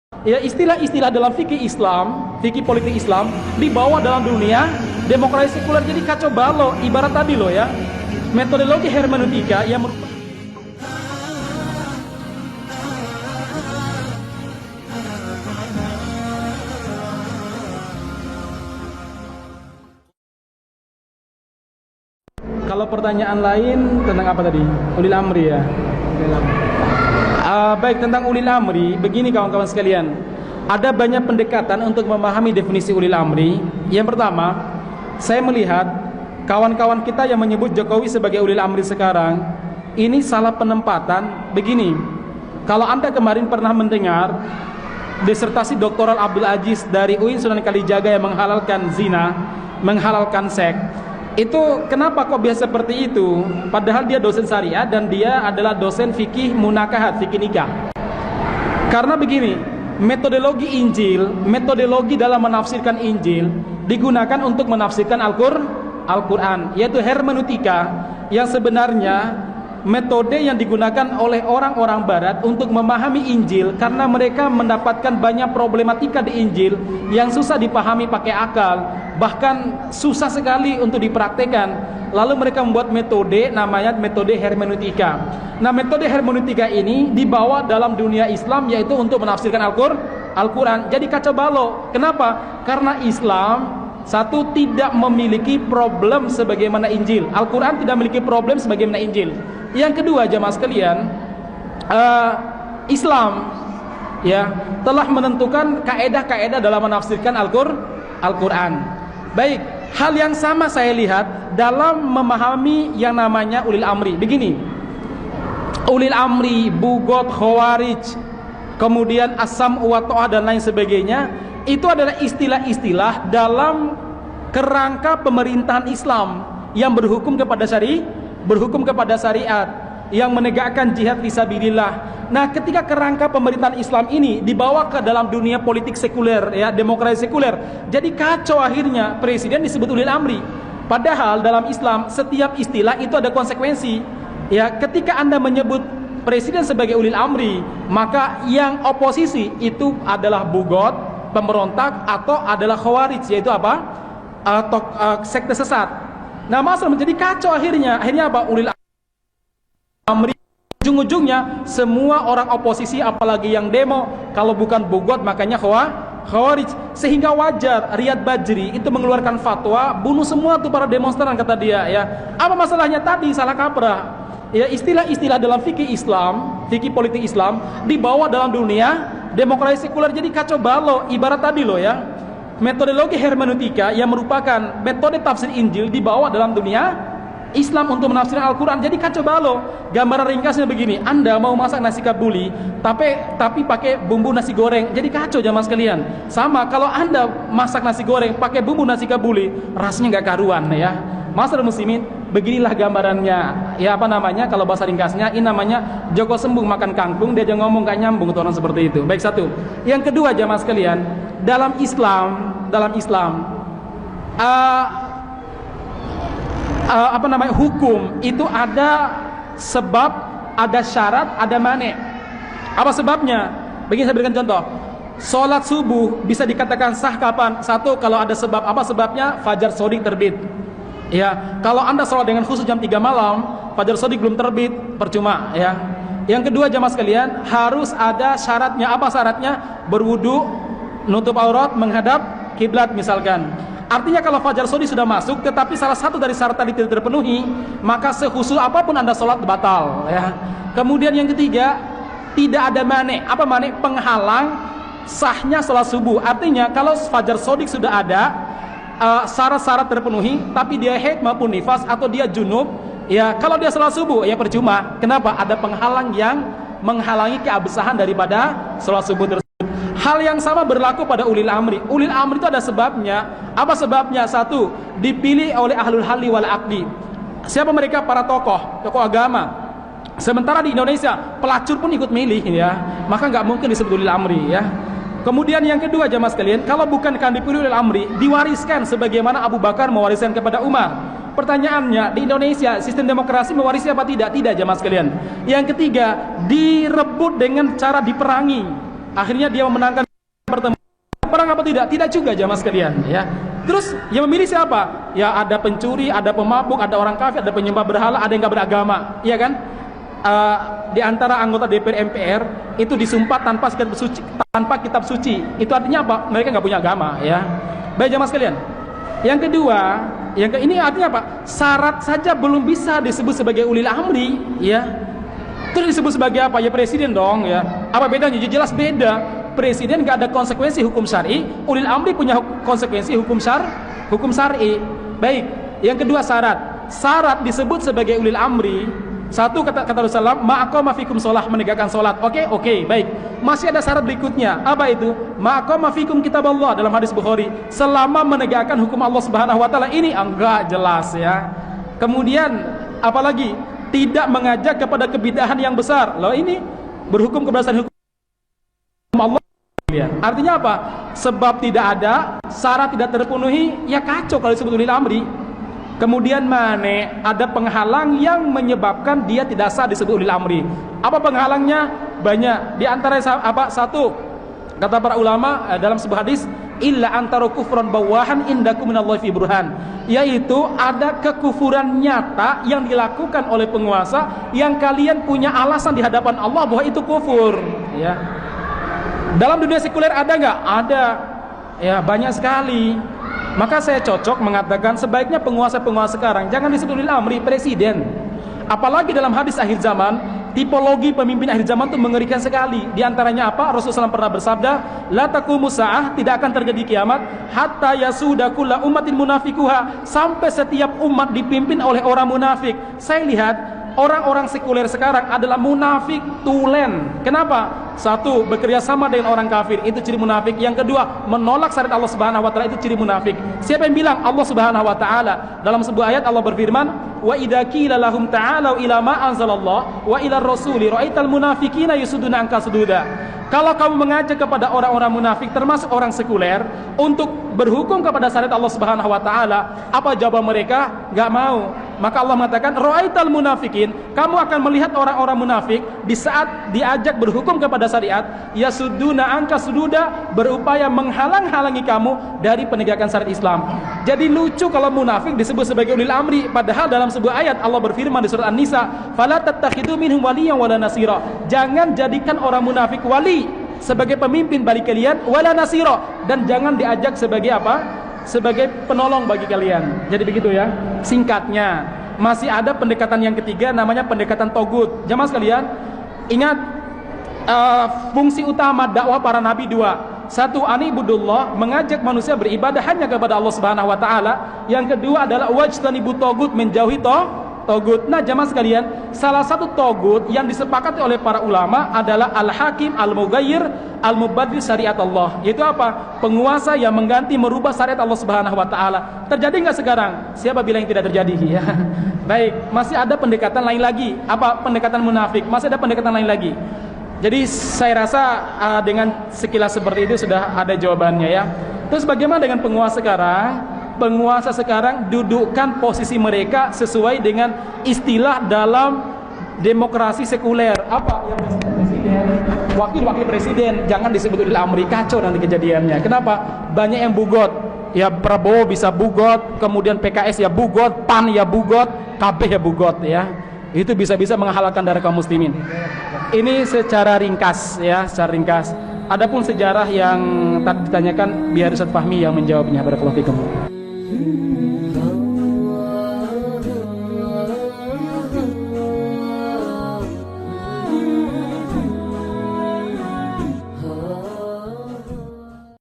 Ya, istilah-istilah dalam fikih Islam, fikih politik Islam dibawa dalam dunia demokrasi sekuler jadi kacau balau. Ibarat tadi loh ya, metodologi hermeneutika yang kalau pertanyaan lain tentang apa tadi? Ulil amri ya. Baik, tentang ulil amri, begini kawan-kawan sekalian. Ada banyak pendekatan untuk memahami definisi ulil amri. Yang pertama, saya melihat kawan-kawan kita yang menyebut Jokowi sebagai ulil amri sekarang, ini salah penempatan. Begini, kalau Anda kemarin pernah mendengar disertasi doktoral Abdul Aziz dari UIN Sunan Kalijaga yang menghalalkan zina, menghalalkan seks, itu kenapa kok biasa seperti itu? Padahal dia dosen syariah dan dia adalah dosen fikih munakahat, fikih nikah. Karena begini, metodologi Injil, metodologi dalam menafsirkan Injil digunakan untuk menafsirkan Al-Quran, yaitu hermeneutika, yang sebenarnya metode yang digunakan oleh orang-orang barat untuk memahami Injil, karena mereka mendapatkan banyak problematika di Injil yang susah dipahami pakai akal, bahkan susah sekali untuk dipraktekkan. Lalu mereka membuat metode namanya metode hermeneutika. Nah, metode hermeneutika ini dibawa dalam dunia Islam, yaitu untuk menafsirkan Al-Quran. Jadi kacau balau. Kenapa? Karena Islam satu, tidak memiliki problem sebagaimana Injil. Al-Quran tidak memiliki problem sebagaimana Injil. Yang kedua, jemaah sekalian, Islam ya telah menentukan kaedah-kaedah dalam menafsirkan Al-Quran. Baik, hal yang sama saya lihat dalam memahami yang namanya ulil amri. Begini, ulil amri, bugot, khawarij, kemudian asam wa ta'ah dan lain sebagainya, itu adalah istilah-istilah dalam kerangka pemerintahan Islam yang berhukum kepada syariat, yang menegakkan jihad fisabilillah. Nah, ketika kerangka pemerintahan Islam ini dibawa ke dalam dunia politik sekuler, ya, demokrasi sekuler, jadi kacau akhirnya. Presiden disebut ulil amri. Padahal dalam Islam setiap istilah itu ada konsekuensi. Ya, ketika Anda menyebut presiden sebagai ulil amri, maka yang oposisi itu adalah bugot, pemberontak, atau adalah khawarij, yaitu apa? Sekte sesat. Nah, masalah menjadi kacau akhirnya. Akhirnya apa? Ulil amri, ujung-ujungnya semua orang oposisi, apalagi yang demo, kalau bukan bugot makanya khawarij. Sehingga wajar Riyad Bajri itu mengeluarkan fatwa bunuh semua tuh para demonstran, kata dia, ya. Apa masalahnya tadi? Salah kaprah. Ya, istilah-istilah dalam fikih Islam, fikih politik Islam dibawa dalam dunia demokrasi sekuler jadi kacau balau. Ibarat tadi loh ya, metodologi hermeneutika yang merupakan metode tafsir Injil dibawa dalam dunia Islam untuk menafsirkan Al-Quran jadi kacau balau. Gambaran ringkasnya begini, Anda mau masak nasi kabuli tapi pakai bumbu nasi goreng, jadi kacau jamaah sekalian. Sama kalau Anda masak nasi goreng pakai bumbu nasi kabuli, rasanya nggak karuan ya. Masyarakat muslimin, beginilah gambarannya. Ya, apa namanya, kalau bahasa ringkasnya ini namanya Joko Sembung makan kangkung, dia aja ngomong gak nyambung tuh orang seperti itu. Baik, satu. Yang kedua, jamaah sekalian, dalam Islam hukum itu ada sebab, ada syarat, ada mane. Apa sebabnya? Begini, saya berikan contoh. Sholat subuh bisa dikatakan sah kapan? Satu, kalau ada sebab. Apa sebabnya? Fajar shodiq terbit. Ya, kalau Anda sholat dengan khusus jam 3 malam, fajar shodiq belum terbit, percuma ya. Yang kedua, jamaah sekalian, harus ada syaratnya. Apa syaratnya? Berwudu, nutup aurat, menghadap kiblat misalkan. Artinya kalau fajar shodiq sudah masuk tetapi salah satu dari syarat tadi tidak terpenuhi, maka sekhusus apapun Anda sholat batal ya. Kemudian yang ketiga, tidak ada mane. Apa mane? Penghalang sahnya sholat subuh. Artinya kalau fajar shodiq sudah ada, syarat-syarat terpenuhi, tapi dia haid maupun nifas atau dia junub, ya kalau dia sholat subuh ya percuma. Kenapa? Ada penghalang yang menghalangi keabsahan daripada sholat subuh tersebut. Hal yang sama berlaku pada ulil amri. Ulil amri itu ada sebabnya. Apa sebabnya? Satu, dipilih oleh ahlul halli wal aqdi. Siapa mereka? Para tokoh agama. Sementara di Indonesia pelacur pun ikut milih ya, maka nggak mungkin disebut ulil amri ya. Kemudian yang kedua, jamaah sekalian, kalau bukan kan dipilih oleh amri, diwariskan sebagaimana Abu Bakar mewariskan kepada Umar. Pertanyaannya, di Indonesia sistem demokrasi mewarisi apa tidak? Tidak, jamaah sekalian. Yang ketiga, direbut dengan cara diperangi. akhirnya dia memenangkan pertemuan. Perang apa tidak? Tidak juga jamaah sekalian, ya. Terus yang memilih siapa? Ya ada pencuri, ada pemabuk, ada orang kafir, ada penyembah berhala, ada yang nggak beragama, ya kan? Di antara anggota DPR MPR itu disumpah tanpa kitab suci. Itu artinya apa? Mereka nggak punya agama, ya. Baik jamaah sekalian. Yang kedua, ini artinya apa? Syarat saja belum bisa disebut sebagai ulil amri, ya. Terus disebut sebagai apa? Ya presiden dong, ya. Apa bedanya? Jelas beda. Presiden nggak ada konsekuensi hukum syar'i, ulil amri punya konsekuensi hukum syar'i. Baik. Yang kedua syarat disebut sebagai ulil amri. Satu kata Rasulullah, ma'aqama fikum shalah, menegakkan salat. Oke, baik. Masih ada syarat berikutnya. Apa itu? Ma'aqama fikum kitaballah, dalam hadis Bukhari, selama menegakkan hukum Allah Subhanahu wa taala. Ini enggak jelas, ya. Kemudian apalagi? Tidak mengajak kepada kebidahan yang besar. Loh, ini berhukum keberhasilan hukum Allah. Artinya apa? Sebab tidak ada, syarat tidak terpenuhi, ya kacau kalau disebut ulil amri. Kemudian ada penghalang yang menyebabkan dia tidak sah disebut ulil amri. Apa penghalangnya? Banyak. Di antara satu, kata para ulama dalam sebuah hadis, illa antara kufran bawahan indakum minallahi fi burhan, yaitu ada kekufuran nyata yang dilakukan oleh penguasa yang kalian punya alasan di hadapan Allah bahwa itu kufur, ya. Dalam dunia sekuler ada nggak? Ada, ya, banyak sekali. Maka saya cocok mengatakan sebaiknya penguasa-penguasa sekarang jangan disebut ulil amri, presiden. Apalagi dalam hadis akhir zaman, tipologi pemimpin akhir zaman itu mengerikan sekali. Di antaranya apa? Rasulullah SAW pernah bersabda, la taqumu sa'ah, tidak akan terjadi kiamat hatta yasuda kullu ummatin munafikuha, sampai setiap umat dipimpin oleh orang munafik. Saya lihat orang-orang sekuler sekarang adalah munafik tulen. Kenapa? Satu, bekerja sama dengan orang kafir, itu ciri munafik. Yang kedua, menolak syariat Allah Subhanahu wa taala, itu ciri munafik. Siapa yang bilang? Allah Subhanahu wa taala. Dalam sebuah ayat Allah berfirman, wa idza qila lahum ta'alu ila ma anzalallah wa ila rasuli ra'aital munafiqina yasudduna anka sududa. Kalau kamu mengajak kepada orang-orang munafik termasuk orang sekuler untuk berhukum kepada syariat Allah Subhanahu wa taala, apa jawaban mereka? Enggak mau. Maka Allah mengatakan ra'aital munafikin, kamu akan melihat orang-orang munafik di saat diajak berhukum kepada syariat, yasudduna anka sududa, berupaya menghalang-halangi kamu dari penegakan syariat Islam. Jadi lucu kalau munafik disebut sebagai ulil amri, padahal dalam sebuah ayat Allah berfirman di surat An-Nisa, fala tattakhidu minhum waliyan wala nasira. Jangan jadikan orang munafik wali sebagai pemimpin bagi kalian, wala nasira, dan jangan diajak sebagai apa? Sebagai penolong bagi kalian. Jadi begitu, ya. Singkatnya, masih ada pendekatan yang ketiga, namanya pendekatan togut. Jamaah sekalian, ingat fungsi utama dakwah para nabi dua. Satu, anibudullah, mengajak manusia beribadah hanya kepada Allah Subhanahu wa taala. Yang kedua adalah wajtanibut togut, menjauhi togut. Nah jamaah sekalian, salah satu togut yang disepakati oleh para ulama adalah al-hakim al-mughayyir al-mubaddil syariat Allah. Yaitu apa? Penguasa yang mengganti, merubah syariat Allah Subhanahu wa taala. Terjadi nggak sekarang? Siapa bilang yang tidak terjadi? Ya. Baik, masih ada pendekatan lain lagi. Apa? Pendekatan munafik. Masih ada pendekatan lain lagi. Jadi saya rasa dengan sekilas seperti itu sudah ada jawabannya, ya. Terus bagaimana dengan penguasa sekarang? Penguasa sekarang dudukkan posisi mereka sesuai dengan istilah dalam demokrasi sekuler. Apa? Yang presiden, wakil presiden, jangan disebut ulil amri, kacau nanti kejadiannya. Kenapa? Banyak yang bugot. Ya Prabowo bisa bugot, kemudian PKS ya bugot, PAN ya bugot, KB ya bugot, ya. Itu bisa-bisa menghalalkan darah kaum muslimin. Ini secara ringkas, ya, secara ringkas. Adapun sejarah yang tadi ditanyakan, biar Ustaz Fahmi yang menjawabnya. Barakallahu fikum.